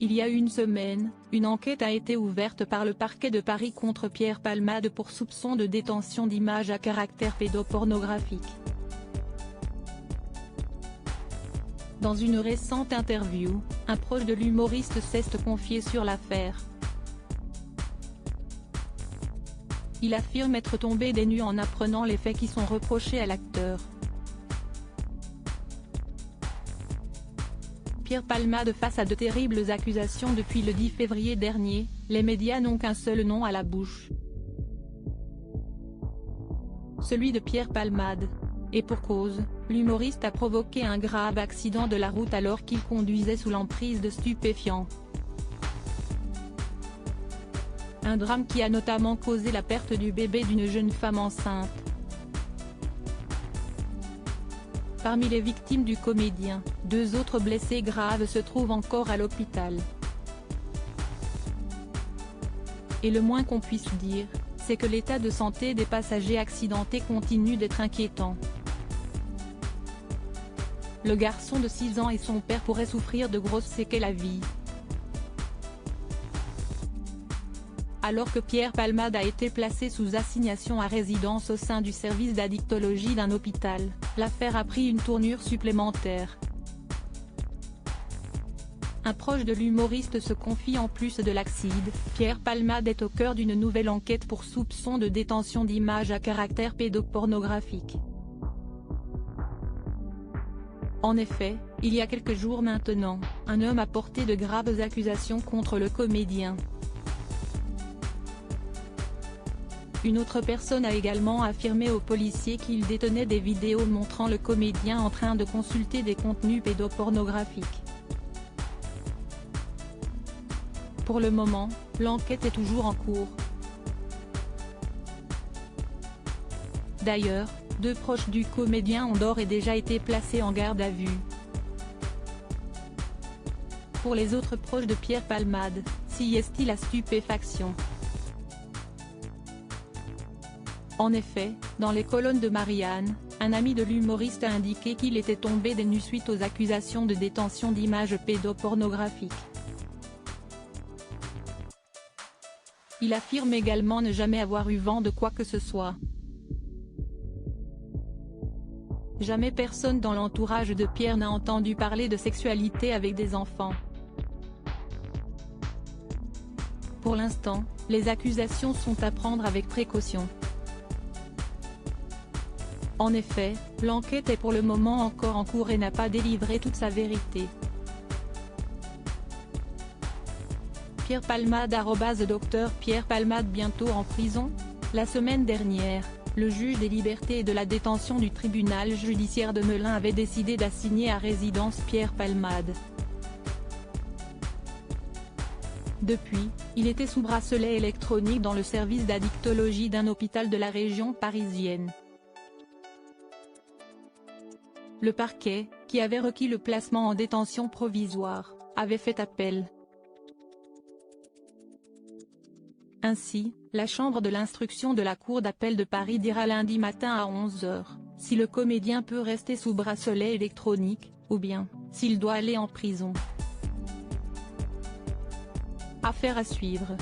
Il y a une semaine, une enquête a été ouverte par le parquet de Paris contre Pierre Palmade pour soupçon de détention d'images à caractère pédopornographique. Dans une récente interview, un proche de l'humoriste s'est confié sur l'affaire. Il affirme être tombé des nues en apprenant les faits qui sont reprochés à l'acteur. Pierre Palmade face à de terribles accusations depuis le 10 février dernier, les médias n'ont qu'un seul nom à la bouche. Celui de Pierre Palmade. Et pour cause, l'humoriste a provoqué un grave accident de la route alors qu'il conduisait sous l'emprise de stupéfiants. Un drame qui a notamment causé la perte du bébé d'une jeune femme enceinte. Parmi les victimes du comédien, 2 autres blessés graves se trouvent encore à l'hôpital. Et le moins qu'on puisse dire, c'est que l'état de santé des passagers accidentés continue d'être inquiétant. Le garçon de 6 ans et son père pourraient souffrir de grosses séquelles à vie. Alors que Pierre Palmade a été placé sous assignation à résidence au sein du service d'addictologie d'un hôpital, l'affaire a pris une tournure supplémentaire. Un proche de l'humoriste se confie en plus de l'accident, Pierre Palmade est au cœur d'une nouvelle enquête pour soupçon de détention d'images à caractère pédopornographique. En effet, il y a quelques jours maintenant, un homme a porté de graves accusations contre le comédien. Une autre personne a également affirmé aux policiers qu'il détenait des vidéos montrant le comédien en train de consulter des contenus pédopornographiques. Pour le moment, l'enquête est toujours en cours. D'ailleurs, 2 proches du comédien ont d'ores et déjà été placés en garde à vue. Pour les autres proches de Pierre Palmade, s'y est-il la stupéfaction. En effet, dans les colonnes de Marianne, un ami de l'humoriste a indiqué qu'il était tombé des nues suite aux accusations de détention d'images pédopornographiques. Il affirme également ne jamais avoir eu vent de quoi que ce soit. Jamais personne dans l'entourage de Pierre n'a entendu parler de sexualité avec des enfants. Pour l'instant, les accusations sont à prendre avec précaution. En effet, l'enquête est pour le moment encore en cours et n'a pas délivré toute sa vérité. Pierre Palmade @Dr Pierre Palmade bientôt en prison. La semaine dernière, le juge des libertés et de la détention du tribunal judiciaire de Melun avait décidé d'assigner à résidence Pierre Palmade. Depuis, il était sous bracelet électronique dans le service d'addictologie d'un hôpital de la région parisienne. Le parquet, qui avait requis le placement en détention provisoire, avait fait appel. Ainsi, la chambre de l'instruction de la Cour d'appel de Paris dira lundi matin à 11 h, si le comédien peut rester sous bracelet électronique, ou bien, s'il doit aller en prison. Affaire à suivre.